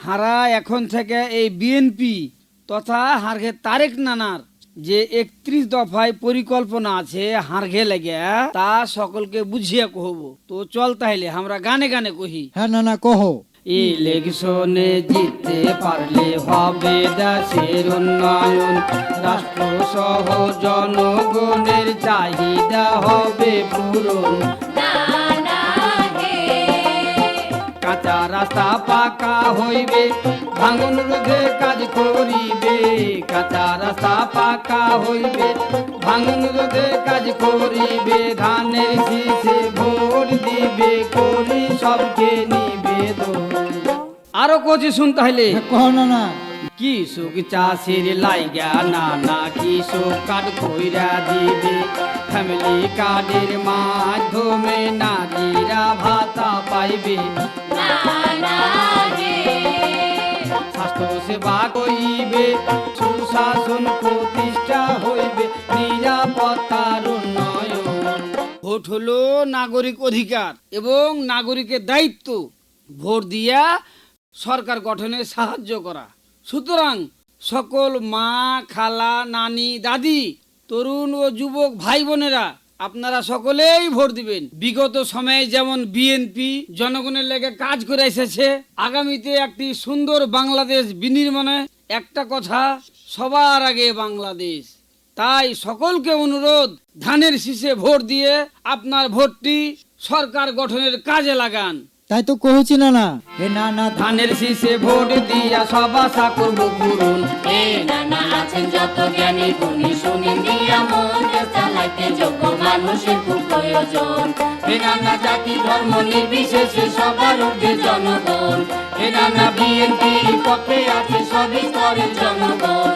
হারা এখন থেকে এই বিএনপি তথা হারঘে তারেক নানার যে 31 দফায় পরিকল্পনা আছে হারঘে লেগে তা সকলকে বুঝিয়ে কহব। তো চল তাইলে আমরা গানে গানে কহি। হ্যাঁ নানা কহো। ইলেকশনে জিততে পারলে হবে দেশের উন্নয়ন, রাষ্ট্র সহ জনগণের চাহিদা হবে পূরণ। কাঁচা রাস্তা পাকা হইবে, ভাঙন রোধে কাজ করিবে। কাঁচা রাস্তা পাকা হইবে, ভাঙন রোধে কাজ করিবে। ধানের শীষে ভোট দিবে, করি সবকে নিবেদন। আরো কোচি শুনতে হইলে কহ নানা। কৃষক চাষির লাইগা নানা কৃষক কার্ড কইরা দিবে। ফ্যামিলি কার্ডের মাধ্যমে নারীরা ভাতা পাইবে। স্বাস্থ্য সেবা করিবে, সুশাসন প্রতিষ্ঠা হইবে, নিরাপত্তার উন্নয়ন। ভোট হলো নাগরিক অধিকার এবং নাগরিকের দায়িত্ব। ভোট দিয়া সরকার গঠনে সাহায্য করা। সুতরাং সকল মা, খালা, নানি, দাদি, তরুণ ও যুবক ভাই বোনেরা আপনারা সকলেই ভোট দিবেন। বিগত সময়ে যেমন বিএনপি জনগণের লেগে কাজ করে এসেছে, আগামীতে একটি সুন্দর বাংলাদেশ বিনির্মাণে একটা কথা, সবার আগে বাংলাদেশ। তাই সকলকে অনুরোধ, ধানের শীষে ভোট দিয়ে আপনার ভোটটি সরকার গঠনের কাজে লাগান। তাই তো কহছি নানা। হে নানা ধানের শীষে ভোট দিয়া সব আশা করব পূরণ। এ নানা আছেন যত জ্ঞানী গুণী, শুনি দিয়া মন চালাইতে যোগ্য মানুষের খুব প্রয়োজন। হে নানা জাতি ধর্ম নির্বিশেষে সবার ঊর্ধ্বে জনগণ। হে নানা বিএনপির পক্ষে আছে সব স্তরের জনগণ।